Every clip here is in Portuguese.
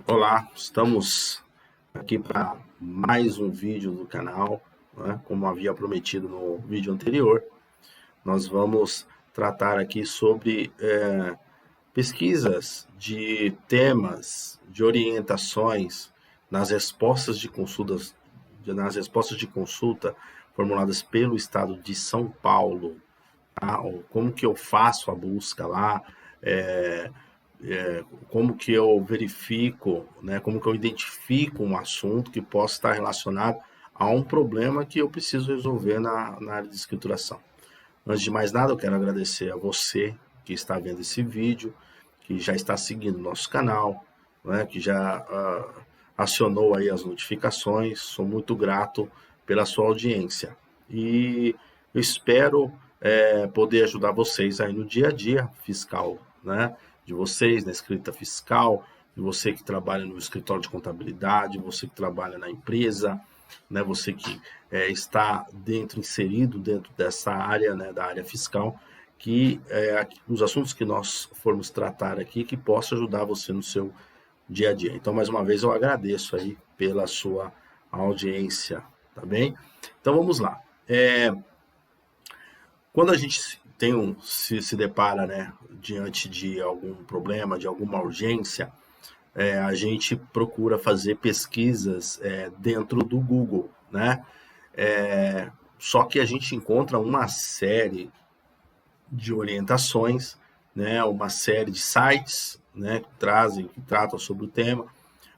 Olá, estamos aqui para mais um vídeo do canal, né? Como havia prometido no vídeo anterior, nós vamos tratar aqui sobre pesquisas de temas, de orientações nas respostas de consulta formuladas pelo Estado de São Paulo, tá? Como que eu faço a busca lá, é, como que eu verifico, né, como que eu identifico um assunto que possa estar relacionado a um problema que eu preciso resolver na área de escrituração. Antes de mais nada, eu quero agradecer a você que está vendo esse vídeo, que já está seguindo o nosso canal, né, que já acionou aí as notificações. Sou muito grato pela sua audiência. E eu espero poder ajudar vocês aí no dia a dia fiscal, né? De vocês, na escrita fiscal, de você que trabalha no escritório de contabilidade, você que trabalha na empresa, né? Você que está inserido dentro dessa área, né? Da área fiscal, que os assuntos que nós formos tratar aqui, que possa ajudar você no seu dia a dia. Então, mais uma vez, eu agradeço aí pela sua audiência, tá bem? Então, vamos lá. Quando a gente se depara, né, diante de algum problema, de alguma urgência, a gente procura fazer pesquisas dentro do Google, né? Só que a gente encontra uma série de orientações, né, uma série de sites, né, que tratam sobre o tema,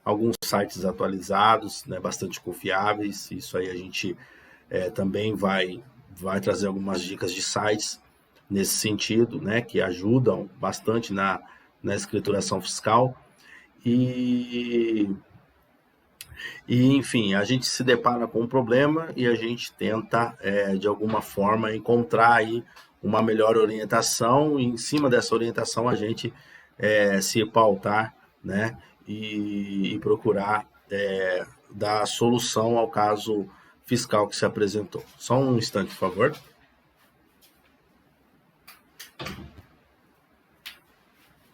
alguns sites atualizados, né, bastante confiáveis. Isso aí a gente também vai trazer algumas dicas de sites nesse sentido, né, que ajudam bastante na escrituração fiscal. Enfim, a gente se depara com um problema e a gente tenta, de alguma forma, encontrar aí uma melhor orientação, e em cima dessa orientação a gente se pautar, né, e procurar dar solução ao caso fiscal que se apresentou. Só um instante, por favor.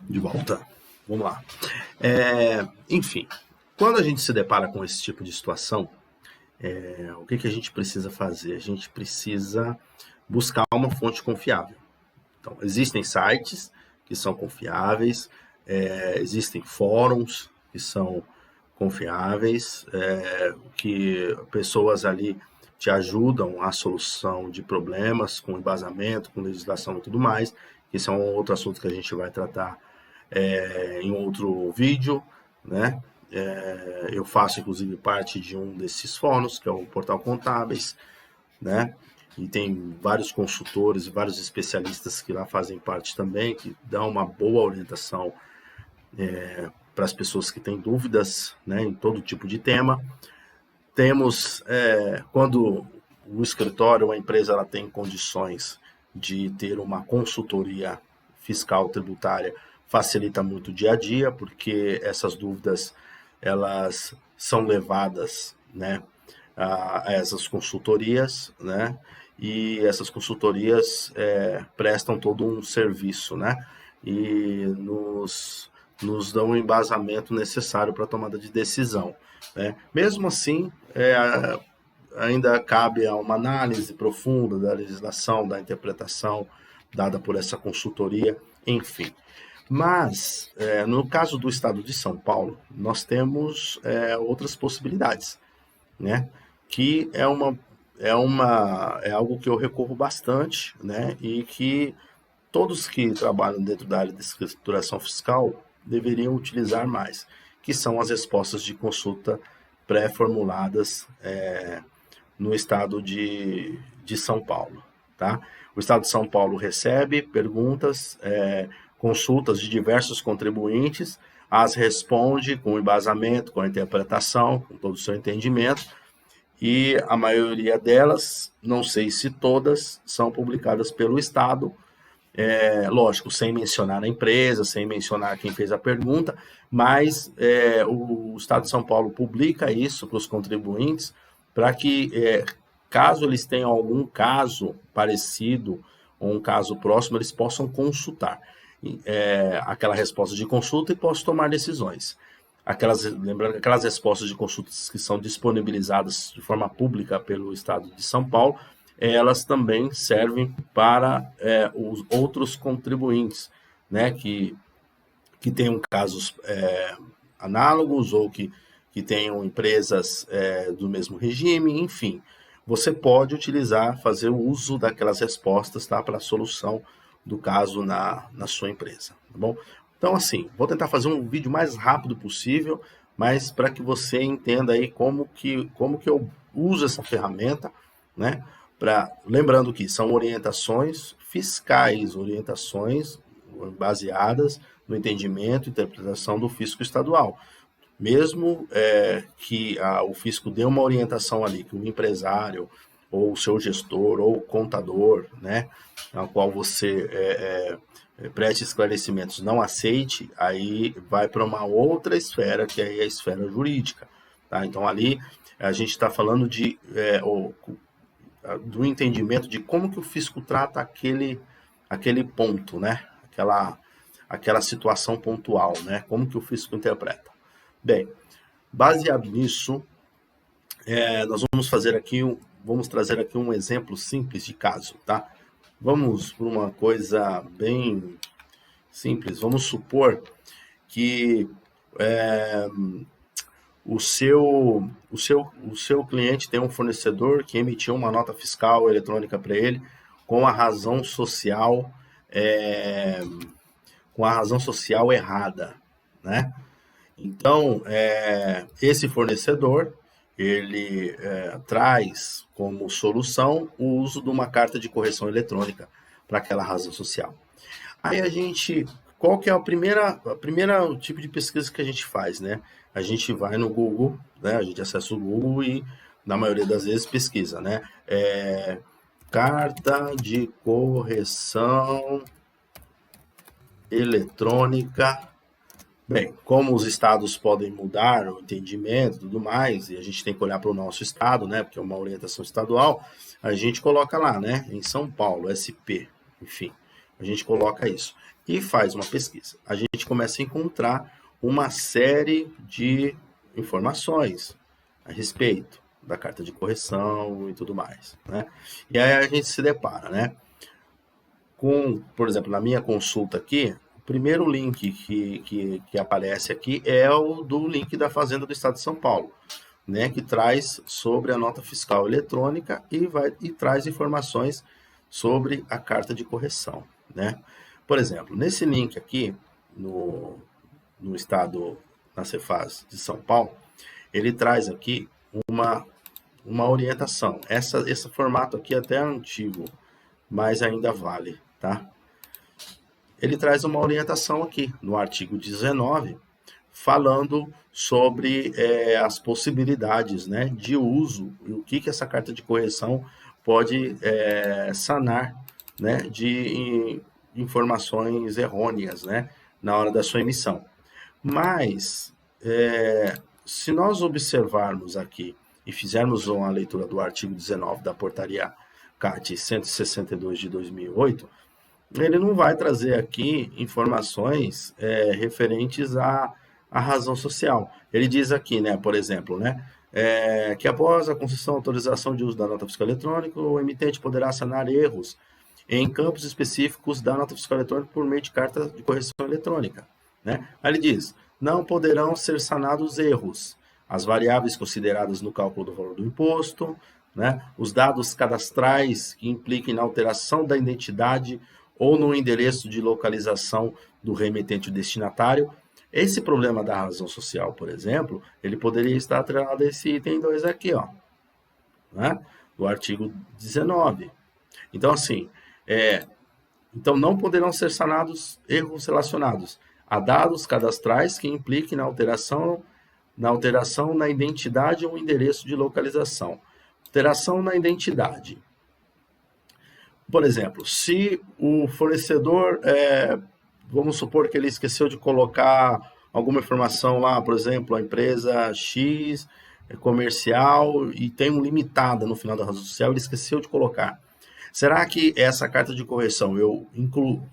De volta. Vamos lá. Enfim, quando a gente se depara com esse tipo de situação, o que a gente precisa fazer? A gente precisa buscar uma fonte confiável. Então, existem sites que são confiáveis, existem fóruns que são confiáveis, que pessoas ali te ajudam à solução de problemas com embasamento, com legislação e tudo mais. Esse é um outro assunto que a gente vai tratar em outro vídeo, né? Eu faço, inclusive, parte de um desses fóruns, que é o Portal Contábeis, né? E tem vários consultores e vários especialistas que lá fazem parte também, que dão uma boa orientação para as pessoas que têm dúvidas, né, em todo tipo de tema. Temos, quando o escritório ou a empresa ela tem condições de ter uma consultoria fiscal tributária, facilita muito o dia a dia, porque essas dúvidas elas são levadas, né, a essas consultorias, né, e essas consultorias prestam todo um serviço, né, e nos dão o embasamento necessário para a tomada de decisão, né. Mesmo assim, ainda cabe a uma análise profunda da legislação, da interpretação dada por essa consultoria, enfim. Mas, no caso do Estado de São Paulo, nós temos outras possibilidades, né? Que é algo que eu recorro bastante, né? E que todos que trabalham dentro da área de escrituração fiscal deveriam utilizar mais, que são as respostas de consulta pré-formuladas no Estado de São Paulo, tá? O Estado de São Paulo recebe perguntas, consultas de diversos contribuintes, as responde com embasamento, com a interpretação, com todo o seu entendimento, e a maioria delas, não sei se todas, são publicadas pelo Estado, lógico, sem mencionar a empresa, sem mencionar quem fez a pergunta, mas o Estado de São Paulo publica isso para os contribuintes, para que, caso eles tenham algum caso parecido ou um caso próximo, eles possam consultar aquela resposta de consulta e possam tomar decisões. lembrando que aquelas respostas de consultas que são disponibilizadas de forma pública pelo Estado de São Paulo, elas também servem para os outros contribuintes, né, que tenham casos análogos ou que tenham empresas do mesmo regime, enfim. Você pode utilizar, fazer o uso daquelas respostas, tá, para a solução do caso na sua empresa, tá bom? Então, assim, vou tentar fazer um vídeo mais rápido possível, mas para que você entenda aí como que eu uso essa ferramenta, né? Lembrando que são orientações fiscais, orientações baseadas no entendimento e interpretação do fisco estadual. Mesmo que o fisco dê uma orientação ali, que o empresário, ou o seu gestor, ou o contador, né, ao qual você preste esclarecimentos, não aceite, aí vai para uma outra esfera, que é a esfera jurídica. Tá? Então, ali a gente está falando do entendimento de como que o fisco trata aquele ponto, né? Aquela situação pontual, né? Como que o fisco interpreta. Bem, baseado nisso, nós vamos trazer aqui um exemplo simples de caso, tá? Vamos para uma coisa bem simples. Vamos supor que o seu cliente tem um fornecedor que emitiu uma nota fiscal eletrônica para ele com a razão social errada, né? Então, esse fornecedor, ele traz como solução o uso de uma carta de correção eletrônica para aquela razão social. Aí qual que é a primeira tipo de pesquisa que a gente faz, né? A gente vai no Google, né? A gente acessa o Google e, na maioria das vezes, pesquisa, né? Carta de correção eletrônica. Bem, como os estados podem mudar o entendimento e tudo mais, e a gente tem que olhar para o nosso estado, né, porque é uma orientação estadual, a gente coloca lá, né, em São Paulo, SP, enfim, a gente coloca isso e faz uma pesquisa. A gente começa a encontrar uma série de informações a respeito da carta de correção e tudo mais, né, e aí a gente se depara, né, por exemplo, na minha consulta aqui, o primeiro link que aparece aqui é o do link da Fazenda do Estado de São Paulo, né, que traz sobre a nota fiscal eletrônica e traz informações sobre a carta de correção, né. Por exemplo, nesse link aqui, no estado, na Cefaz de São Paulo, ele traz aqui uma orientação. Esse formato aqui é até antigo, mas ainda vale, tá? Ele traz uma orientação aqui no artigo 19, falando sobre as possibilidades, né, de uso e o que essa carta de correção pode sanar, né, de informações errôneas, né, na hora da sua emissão. Mas, se nós observarmos aqui e fizermos uma leitura do artigo 19 da portaria CAT 162 de 2008, ele não vai trazer aqui informações referentes à razão social. Ele diz aqui, né, por exemplo, né, que após a concessão e autorização de uso da nota fiscal eletrônica, o emitente poderá sanar erros em campos específicos da nota fiscal eletrônica por meio de carta de correção eletrônica, né? Aí ele diz, não poderão ser sanados erros, as variáveis consideradas no cálculo do valor do imposto, né, os dados cadastrais que impliquem na alteração da identidade ou no endereço de localização do remetente ou destinatário. Esse problema da razão social, por exemplo, ele poderia estar atrelado a esse item 2 aqui, ó, né, do artigo 19. Então, assim, então não poderão ser sanados erros relacionados a dados cadastrais que impliquem na alteração na identidade ou endereço de localização. Alteração na identidade. Por exemplo, se o fornecedor, vamos supor que ele esqueceu de colocar alguma informação lá, por exemplo, a empresa X comercial e tem um limitada no final da razão social, ele esqueceu de colocar. Será que essa carta de correção,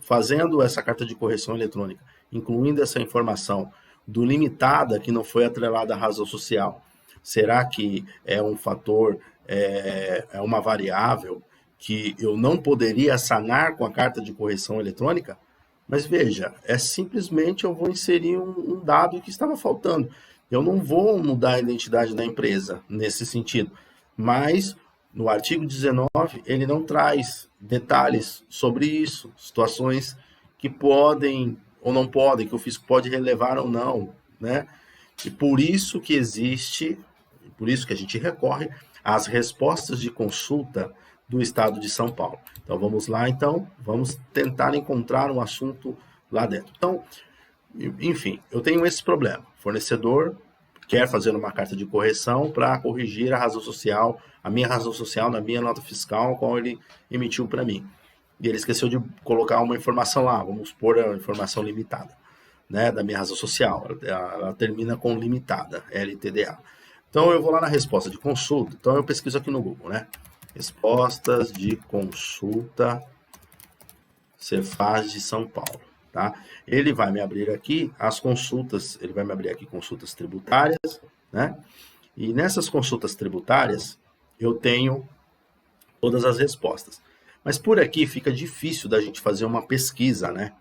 fazendo essa carta de correção eletrônica, incluindo essa informação, do limitada que não foi atrelada à razão social? Será que é um fator, é uma variável que eu não poderia sanar com a carta de correção eletrônica? Mas veja, é simplesmente eu vou inserir um dado que estava faltando. Eu não vou mudar a identidade da empresa nesse sentido, mas no artigo 19 ele não traz detalhes sobre isso, situações que podem ou não podem, que o fisco pode relevar ou não, né? E por isso que existe, por isso que a gente recorre às respostas de consulta do Estado de São Paulo. Então vamos lá, então, vamos tentar encontrar um assunto lá dentro. Então, enfim, eu tenho esse problema. Fornecedor quer fazer uma carta de correção para corrigir a razão social, a minha razão social na minha nota fiscal, qual ele emitiu para mim. E ele esqueceu de colocar uma informação lá, vamos pôr a informação limitada, né, da minha razão social. Ela termina com limitada, LTDA. Então eu vou lá na resposta de consulta, então eu pesquiso aqui no Google, né? Respostas de consulta Cefaz de São Paulo, tá? Ele vai me abrir aqui as consultas, ele vai me abrir aqui consultas tributárias, né? E nessas consultas tributárias eu tenho todas as respostas. Mas por aqui fica difícil da gente fazer uma pesquisa, né?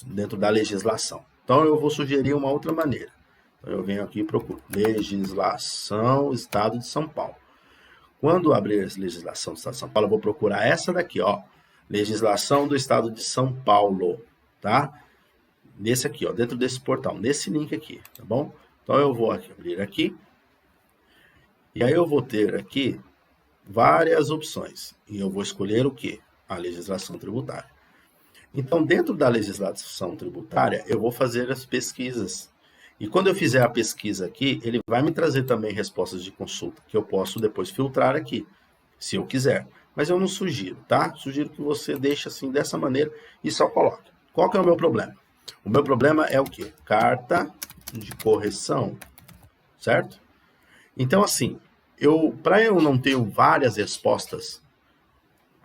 Dentro da legislação. Então eu vou sugerir uma outra maneira. Então eu venho aqui e procuro legislação Estado de São Paulo. Quando abrir a legislação do Estado de São Paulo, eu vou procurar essa daqui, ó. Legislação do Estado de São Paulo, tá? Nesse aqui, ó, dentro desse portal, nesse link aqui, tá bom? Então eu vou abrir aqui. E aí eu vou ter aqui várias opções. E eu vou escolher o quê? A legislação tributária. Então, dentro da legislação tributária, eu vou fazer as pesquisas. E quando eu fizer a pesquisa aqui, ele vai me trazer também respostas de consulta, que eu posso depois filtrar aqui, se eu quiser. Mas eu não sugiro, tá? Sugiro que você deixe assim, dessa maneira, e só coloque. Qual que é o meu problema? O meu problema é o quê? Carta de correção, certo? Então, assim, para eu não ter várias respostas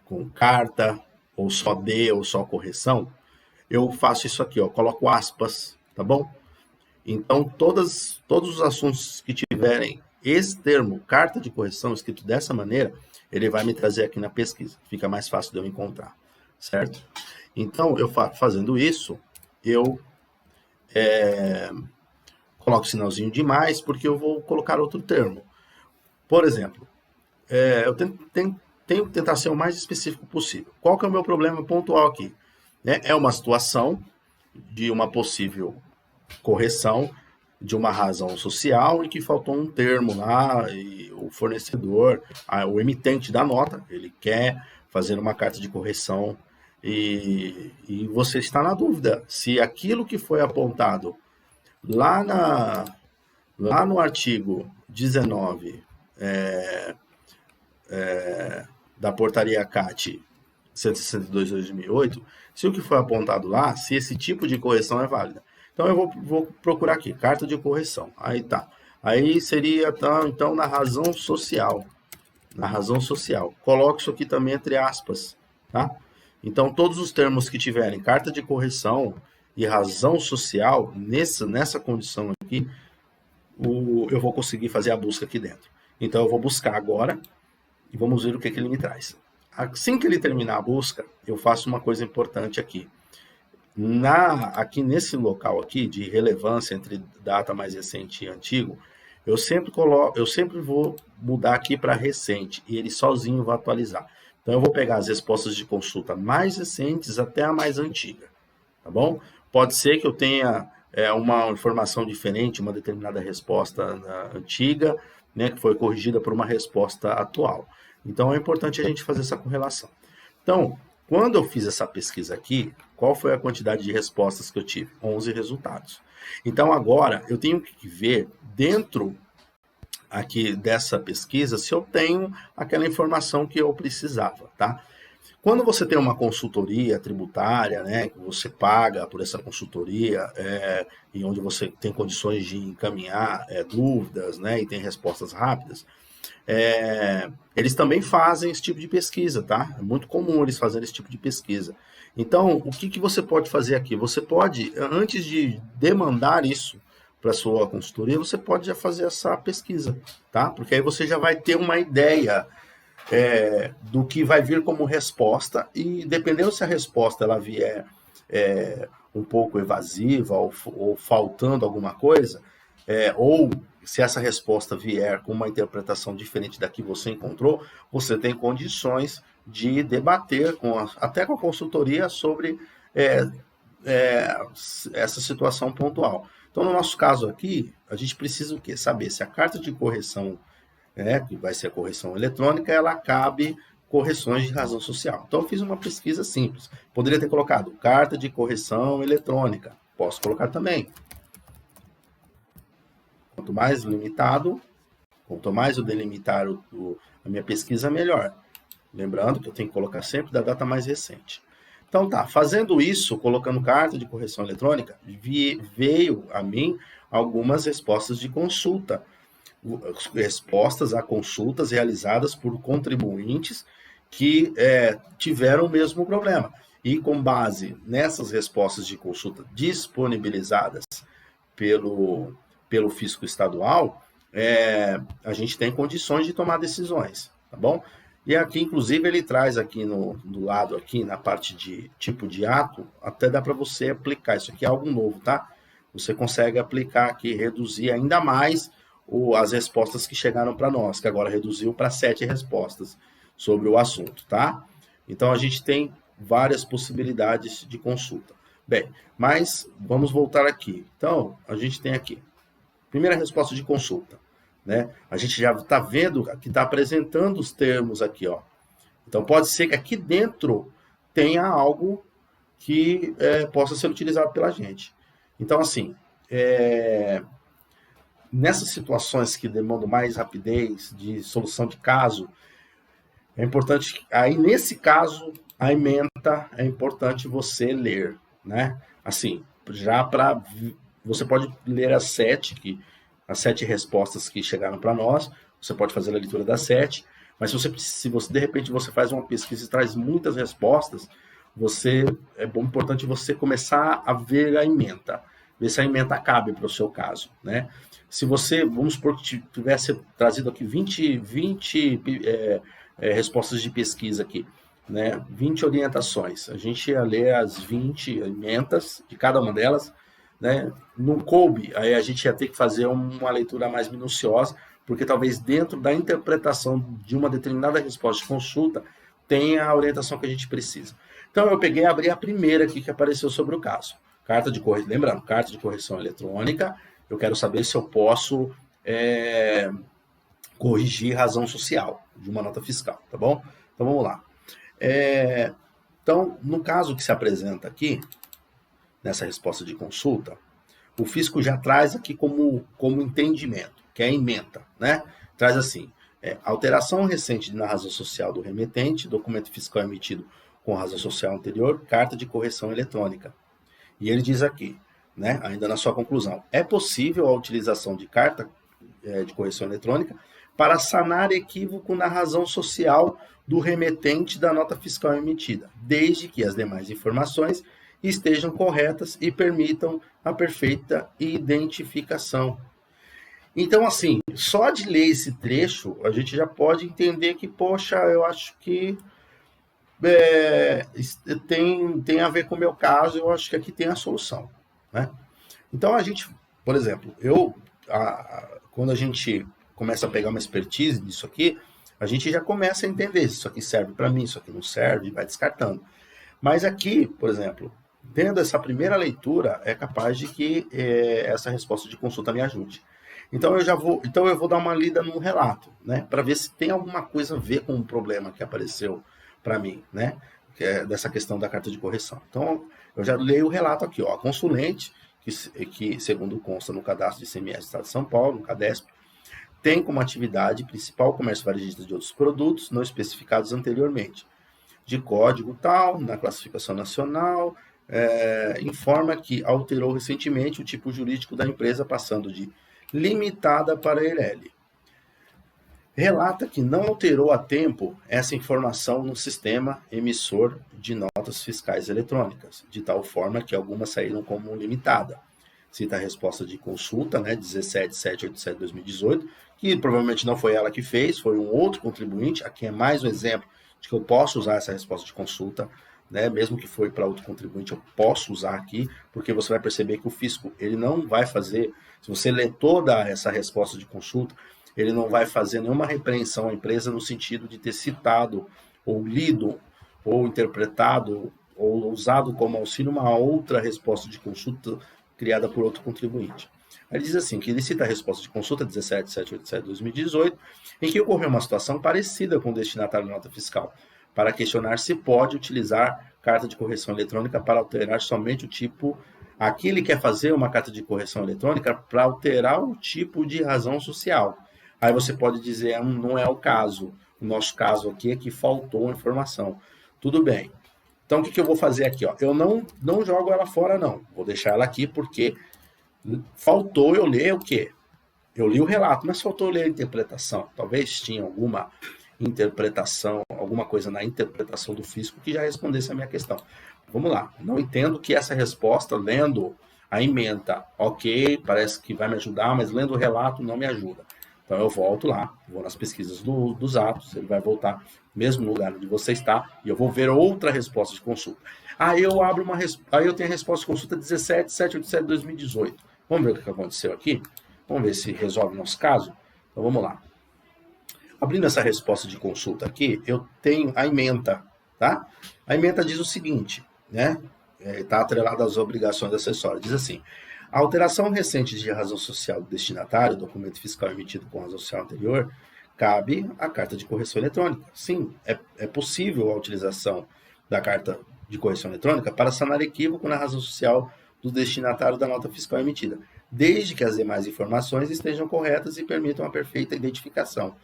com carta, ou só D, ou só correção, eu faço isso aqui, ó, coloco aspas, tá bom? Então, todos os assuntos que tiverem esse termo, carta de correção, escrito dessa maneira, ele vai me trazer aqui na pesquisa. Fica mais fácil de eu encontrar, certo? Então, eu fazendo isso, eu coloco o sinalzinho de mais, porque eu vou colocar outro termo. Por exemplo, eu tenho que tentar ser o mais específico possível. Qual que é o meu problema pontual aqui? É uma situação de uma possível correção de uma razão social em que faltou um termo lá e o fornecedor, o emitente da nota, ele quer fazer uma carta de correção e você está na dúvida se aquilo que foi apontado lá no artigo 19 da portaria CAT 162/2008, se o que foi apontado lá, se esse tipo de correção é válida. Então eu vou procurar aqui, carta de correção. Aí tá. Aí seria, então, na razão social. Na razão social. Coloco isso aqui também entre aspas, tá? Então, todos os termos que tiverem carta de correção e razão social, nessa condição aqui, eu vou conseguir fazer a busca aqui dentro. Então, eu vou buscar agora e vamos ver o que ele me traz. Assim que ele terminar a busca, eu faço uma coisa importante aqui. Aqui nesse local aqui de relevância entre data mais recente e antigo, eu sempre vou mudar aqui para recente e ele sozinho vai atualizar. Então eu vou pegar as respostas de consulta mais recentes até a mais antiga, tá bom? Pode ser que eu tenha uma informação diferente, uma determinada resposta antiga, né, que foi corrigida por uma resposta atual. Então é importante a gente fazer essa correlação. Então, quando eu fiz essa pesquisa aqui, qual foi a quantidade de respostas que eu tive? 11 resultados. Então, agora, eu tenho que ver dentro aqui dessa pesquisa se eu tenho aquela informação que eu precisava, tá? Quando você tem uma consultoria tributária, né, que você paga por essa consultoria, e onde você tem condições de encaminhar dúvidas, né, e tem respostas rápidas, eles também fazem esse tipo de pesquisa, tá? É muito comum eles fazerem esse tipo de pesquisa. Então, o que você pode fazer aqui? Você pode, antes de demandar isso, para sua consultoria, você pode já fazer essa pesquisa, tá? Porque aí você já vai ter uma ideia do que vai vir como resposta, e dependendo se a resposta ela vier um pouco evasiva ou faltando alguma coisa, ou se essa resposta vier com uma interpretação diferente da que você encontrou, você tem condições de debater até com a consultoria sobre essa situação pontual. Então, no nosso caso aqui, a gente precisa o quê? Saber se a carta de correção, que vai ser a correção eletrônica, ela cabe correções de razão social. Então, eu fiz uma pesquisa simples. Poderia ter colocado carta de correção eletrônica. Posso colocar também. Quanto mais limitado, quanto mais eu delimitar a minha pesquisa, melhor. Lembrando que eu tenho que colocar sempre da data mais recente. Então tá, fazendo isso, colocando carta de correção eletrônica, veio a mim algumas respostas de consulta. Respostas a consultas realizadas por contribuintes que tiveram o mesmo problema. E com base nessas respostas de consulta disponibilizadas pelo fisco estadual, a gente tem condições de tomar decisões, tá bom? E aqui, inclusive, ele traz aqui do lado, aqui na parte de tipo de ato, até dá para você aplicar. Isso aqui é algo novo, tá? Você consegue aplicar aqui, reduzir ainda mais as respostas que chegaram para nós, que agora reduziu para 7 respostas sobre o assunto, tá? Então, a gente tem várias possibilidades de consulta. Bem, mas vamos voltar aqui. Então, a gente tem aqui, primeira resposta de consulta. Né? A gente já está vendo que está apresentando os termos aqui, ó. Então pode ser que aqui dentro tenha algo que possa ser utilizado pela gente. Então, assim, nessas situações que demandam mais rapidez de solução de caso, é importante, aí nesse caso, a ementa é importante você ler, né? Assim, já para você pode ler as 7 respostas que chegaram para nós, você pode fazer a leitura das 7, mas se você de repente você faz uma pesquisa e traz muitas respostas, importante você começar a ver a ementa, ver se a ementa cabe para o seu caso, né? Se você, vamos supor que tivesse trazido aqui 20 respostas de pesquisa aqui, né? 20 orientações, a gente ia ler as 20 ementas de cada uma delas, né? Não coube, aí a gente ia ter que fazer uma leitura mais minuciosa, porque talvez dentro da interpretação de uma determinada resposta de consulta tenha a orientação que a gente precisa. Então eu peguei e abri a primeira aqui que apareceu sobre o caso. Lembrando, carta de correção eletrônica, eu quero saber se eu posso corrigir razão social de uma nota fiscal, tá bom? Então vamos lá. Então, no caso que se apresenta aqui, nessa resposta de consulta, o fisco já traz aqui como entendimento, que é a ementa, né? Traz assim, alteração recente na razão social do remetente, documento fiscal emitido com razão social anterior, carta de correção eletrônica. E ele diz aqui, né, ainda na sua conclusão, é possível a utilização de carta de correção eletrônica para sanar equívoco na razão social do remetente da nota fiscal emitida, desde que as demais informações estejam corretas e permitam a perfeita identificação. Então, assim, só de ler esse trecho, a gente já pode entender que, poxa, eu acho que tem a ver com o meu caso, eu acho que aqui tem a solução, né? Então, a gente, por exemplo, quando a gente começa a pegar uma expertise nisso aqui, a gente já começa a entender se isso aqui serve para mim, isso aqui não serve, vai descartando. Mas aqui, por exemplo, tendo essa primeira leitura, é capaz de que essa resposta de consulta me ajude. Então eu vou dar uma lida no relato, né, para ver se tem alguma coisa a ver com o problema que apareceu para mim, né, que é dessa questão da carta de correção. Então eu já leio o relato aqui, ó, a consulente, que segundo consta no cadastro de ICMS do Estado de São Paulo, no CADESP, tem como atividade principal o comércio varejista de outros produtos não especificados anteriormente, de código tal, na classificação nacional, informa que alterou recentemente o tipo jurídico da empresa, passando de limitada para EIRELI. Relata que não alterou a tempo essa informação no sistema emissor de notas fiscais eletrônicas, de tal forma que algumas saíram como limitada. cita a resposta de consulta, né, 17787/2018, que provavelmente não foi ela que fez, foi um outro contribuinte. Aqui é mais um exemplo de que eu posso usar essa resposta de consulta, né, mesmo que foi para outro contribuinte, eu posso usar aqui, porque você vai perceber que o fisco, ele não vai fazer, se você ler toda essa resposta de consulta, ele não vai fazer nenhuma repreensão à empresa no sentido de ter citado, ou lido, ou interpretado, ou usado como auxílio uma outra resposta de consulta criada por outro contribuinte. Ele diz assim, que ele cita a resposta de consulta 17787/2018, em que ocorreu uma situação parecida com o destinatário da nota fiscal, para questionar se pode utilizar carta de correção eletrônica para alterar somente o tipo. Aqui ele quer fazer uma carta de correção eletrônica para alterar o tipo de razão social. Aí você pode dizer, não é o caso. O nosso caso aqui é que faltou informação. Tudo bem. Então, o que eu vou fazer aqui? Ó? Eu não jogo ela fora, não. Vou deixar ela aqui porque faltou eu ler o quê? Eu li o relato, mas faltou eu ler a interpretação. Talvez tinha alguma interpretação, alguma coisa na interpretação do fisco que já respondesse a minha questão. Vamos lá. Não entendo que essa resposta, lendo a ementa, ok, parece que vai me ajudar, mas lendo o relato não me ajuda. Então eu volto lá, vou nas pesquisas dos atos, ele vai voltar no mesmo lugar onde você está, e eu vou ver outra resposta de consulta. Aí eu abro aí eu tenho a resposta de consulta 17787/2018. Vamos ver o que aconteceu aqui? Vamos ver se resolve o nosso caso? Então vamos lá. Abrindo essa resposta de consulta aqui, eu tenho a ementa, tá? A ementa diz o seguinte, né? Está atrelada às obrigações acessórias. Diz assim, a alteração recente de razão social do destinatário, documento fiscal emitido com razão social anterior, cabe à carta de correção eletrônica. Sim, é possível a utilização da carta de correção eletrônica para sanar equívoco na razão social do destinatário da nota fiscal emitida, desde que as demais informações estejam corretas e permitam a perfeita identificação.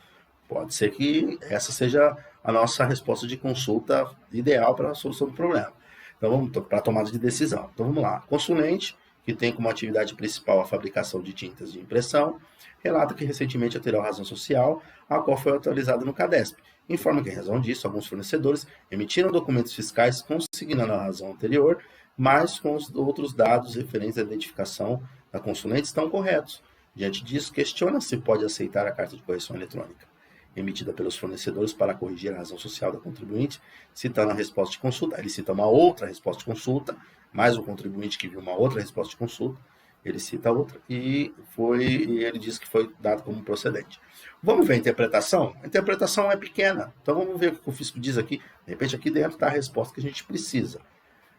Pode ser que essa seja a nossa resposta de consulta ideal para a solução do problema. Então, vamos para a tomada de decisão. Então, vamos lá. Consulente, que tem como atividade principal a fabricação de tintas de impressão, relata que recentemente alterou a razão social, a qual foi atualizada no CADESP. Informa que, em razão disso, alguns fornecedores emitiram documentos fiscais consignando a razão anterior, mas com os outros dados referentes à identificação da consulente estão corretos. Diante disso, questiona se pode aceitar a carta de correção eletrônica emitida pelos fornecedores para corrigir a razão social da contribuinte, citando a resposta de consulta. Ele cita uma outra resposta de consulta, mais um contribuinte que viu uma outra resposta de consulta, ele cita outra e ele diz que foi dado como procedente. Vamos ver a interpretação? A interpretação é pequena, então vamos ver o que o fisco diz aqui. De repente aqui dentro está a resposta que a gente precisa.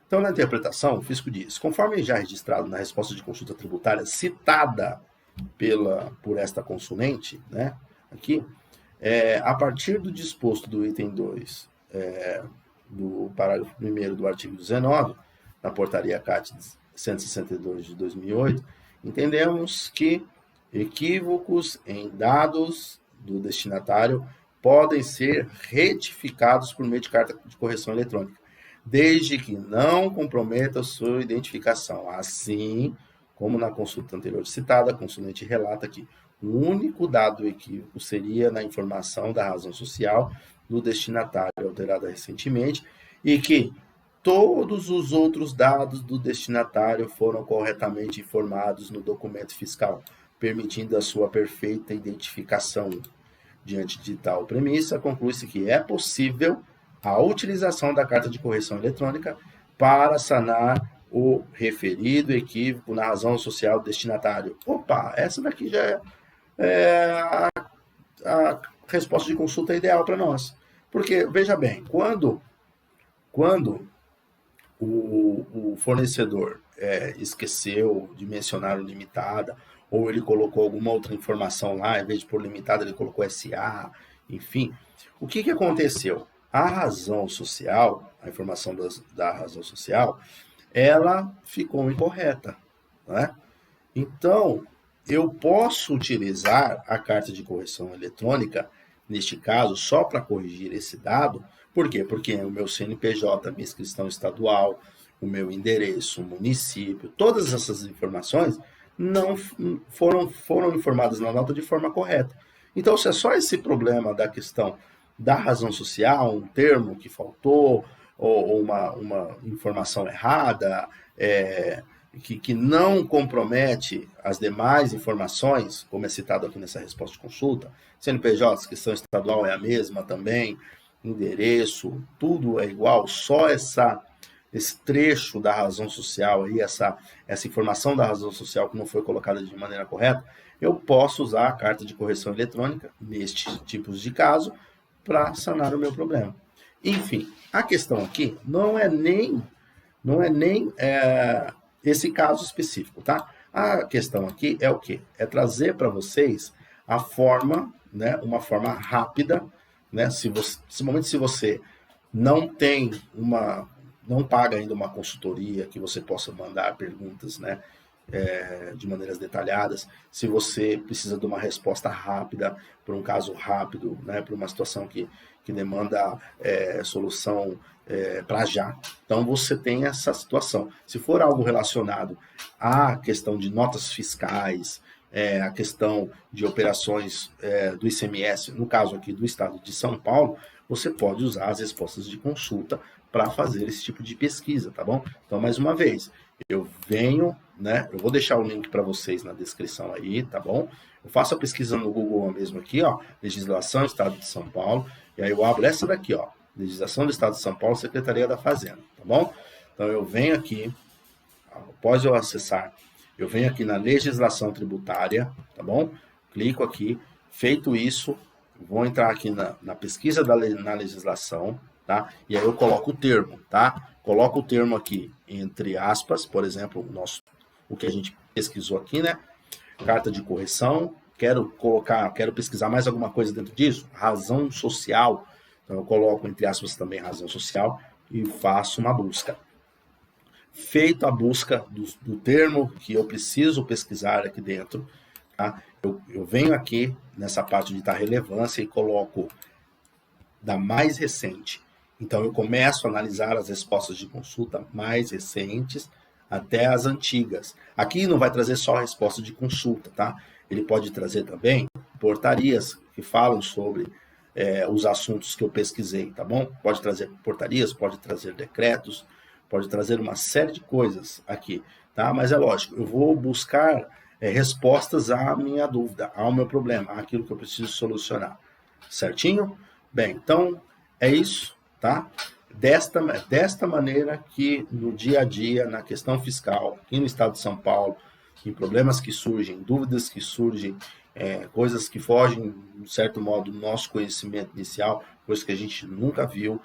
Então, na interpretação, o fisco diz, conforme já registrado na resposta de consulta tributária citada por esta consulente, né, aqui, a partir do disposto do item 2 do parágrafo 1º do artigo 19, da portaria CAT 162 de 2008, entendemos que equívocos em dados do destinatário podem ser retificados por meio de carta de correção eletrônica, desde que não comprometa sua identificação. Assim como na consulta anterior citada, a consulente relata que o único dado equívoco seria na informação da razão social do destinatário alterada recentemente e que todos os outros dados do destinatário foram corretamente informados no documento fiscal, permitindo a sua perfeita identificação. Diante de tal premissa, conclui-se que é possível a utilização da carta de correção eletrônica para sanar o referido equívoco na razão social do destinatário. Opa, essa daqui já a resposta de consulta ideal para nós. Porque, veja bem, quando o fornecedor esqueceu de mencionar o limitada, ou ele colocou alguma outra informação lá, em vez de pôr limitada, ele colocou SA, enfim, o que aconteceu? A razão social, a informação da razão social, ela ficou incorreta, né? Então, eu posso utilizar a carta de correção eletrônica, neste caso, só para corrigir esse dado. Por quê? Porque o meu CNPJ, minha inscrição estadual, o meu endereço, o município, todas essas informações não foram informadas na nota de forma correta. Então, se é só esse problema da questão da razão social, um termo que faltou, ou uma informação errada, que não compromete as demais informações, como é citado aqui nessa resposta de consulta, CNPJ, inscrição estadual é a mesma também, endereço, tudo é igual, só esse trecho da razão social, aí, essa informação da razão social que não foi colocada de maneira correta, eu posso usar a carta de correção eletrônica, nestes tipos de caso, para sanar o meu problema. Enfim, a questão aqui não é nem esse caso específico, tá? A questão aqui é o quê? É trazer para vocês a forma, né, uma forma rápida, né? Se você não tem não paga ainda uma consultoria que você possa mandar perguntas, né, de maneiras detalhadas, se você precisa de uma resposta rápida, para um caso rápido, né, para uma situação que demanda solução para já. Então, você tem essa situação. Se for algo relacionado à questão de notas fiscais, a questão de operações do ICMS, no caso aqui do estado de São Paulo, você pode usar as respostas de consulta para fazer esse tipo de pesquisa, tá bom? Então, mais uma vez, eu venho, né? Eu vou deixar o link para vocês na descrição aí, tá bom? Eu faço a pesquisa no Google mesmo aqui, ó, legislação Estado de São Paulo, e aí eu abro essa daqui, ó, legislação do Estado de São Paulo, Secretaria da Fazenda, tá bom? Então eu venho aqui, após eu acessar, eu venho aqui na legislação tributária, tá bom? Clico aqui, feito isso, vou entrar aqui na pesquisa na legislação, tá? E aí eu coloco o termo, tá? Coloco o termo aqui entre aspas, por exemplo, o que a gente pesquisou aqui, né? Carta de correção, quero pesquisar mais alguma coisa dentro disso? Razão social. Então eu coloco entre aspas também razão social e faço uma busca. Feito a busca do termo que eu preciso pesquisar aqui dentro, tá? Eu venho aqui nessa parte de relevância e coloco da mais recente. Então, eu começo a analisar as respostas de consulta mais recentes até as antigas. Aqui não vai trazer só a resposta de consulta, tá? Ele pode trazer também portarias que falam sobre os assuntos que eu pesquisei, tá bom? Pode trazer portarias, pode trazer decretos, pode trazer uma série de coisas aqui, tá? Mas é lógico, eu vou buscar respostas à minha dúvida, ao meu problema, àquilo que eu preciso solucionar. Certinho? Bem, então é isso, tá? Desta maneira que no dia a dia, na questão fiscal, aqui no estado de São Paulo, em problemas que surgem, dúvidas que surgem, coisas que fogem, de certo modo, do nosso conhecimento inicial, coisas que a gente nunca viu,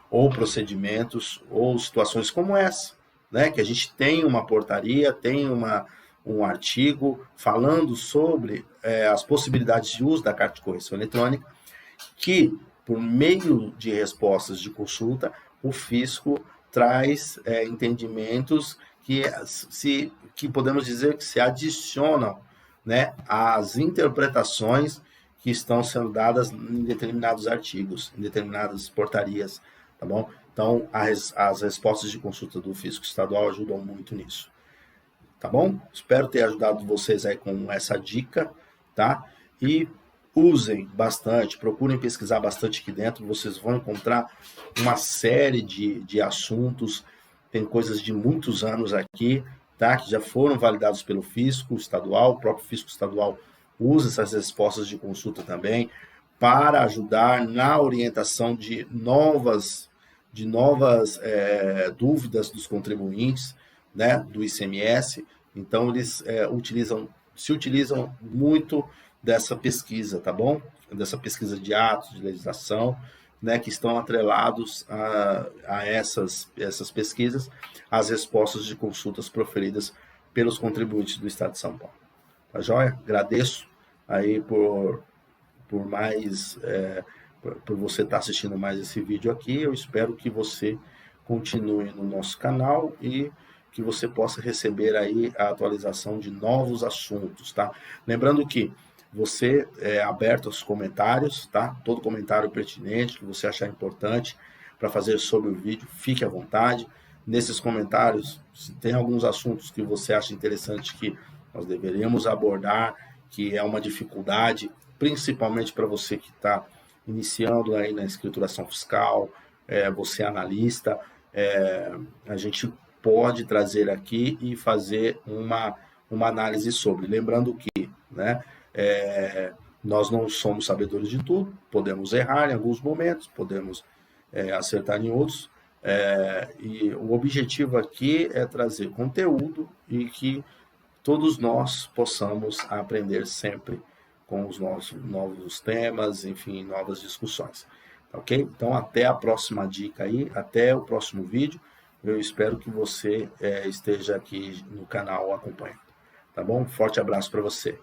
ou procedimentos, ou situações como essa, né? Que a gente tem uma portaria, tem um artigo falando sobre as possibilidades de uso da carta de correção eletrônica, que, por meio de respostas de consulta, o fisco traz entendimentos que podemos dizer que se adicionam, né, às interpretações que estão sendo dadas em determinados artigos, em determinadas portarias, tá bom? Então, as respostas de consulta do fisco estadual ajudam muito nisso, tá bom? Espero ter ajudado vocês aí com essa dica, tá? E usem bastante, procurem pesquisar bastante aqui dentro, vocês vão encontrar uma série de assuntos, tem coisas de muitos anos aqui, tá? Que já foram validados pelo fisco estadual, o próprio fisco estadual usa essas respostas de consulta também para ajudar na orientação de novas dúvidas dos contribuintes, né, do ICMS. Então, eles se utilizam muito dessa pesquisa, tá bom? Dessa pesquisa de atos, de legislação, né, que estão atrelados a essas pesquisas, as respostas de consultas proferidas pelos contribuintes do Estado de São Paulo. Tá joia? Agradeço aí por você estar assistindo mais esse vídeo aqui. Eu espero que você continue no nosso canal e que você possa receber aí a atualização de novos assuntos, tá? Lembrando que você é aberto aos comentários, tá? Todo comentário pertinente que você achar importante para fazer sobre o vídeo, fique à vontade. Nesses comentários, se tem alguns assuntos que você acha interessante que nós deveríamos abordar, que é uma dificuldade, principalmente para você que está iniciando aí na escrituração fiscal, você é analista, a gente pode trazer aqui e fazer uma análise sobre. Lembrando que, né, nós não somos sabedores de tudo, podemos errar em alguns momentos, podemos acertar em outros, e o objetivo aqui é trazer conteúdo e que todos nós possamos aprender sempre com os novos temas, enfim, novas discussões. Ok? Então, até a próxima dica aí, até o próximo vídeo. Eu espero que você esteja aqui no canal acompanhando. Tá bom? Forte abraço para você.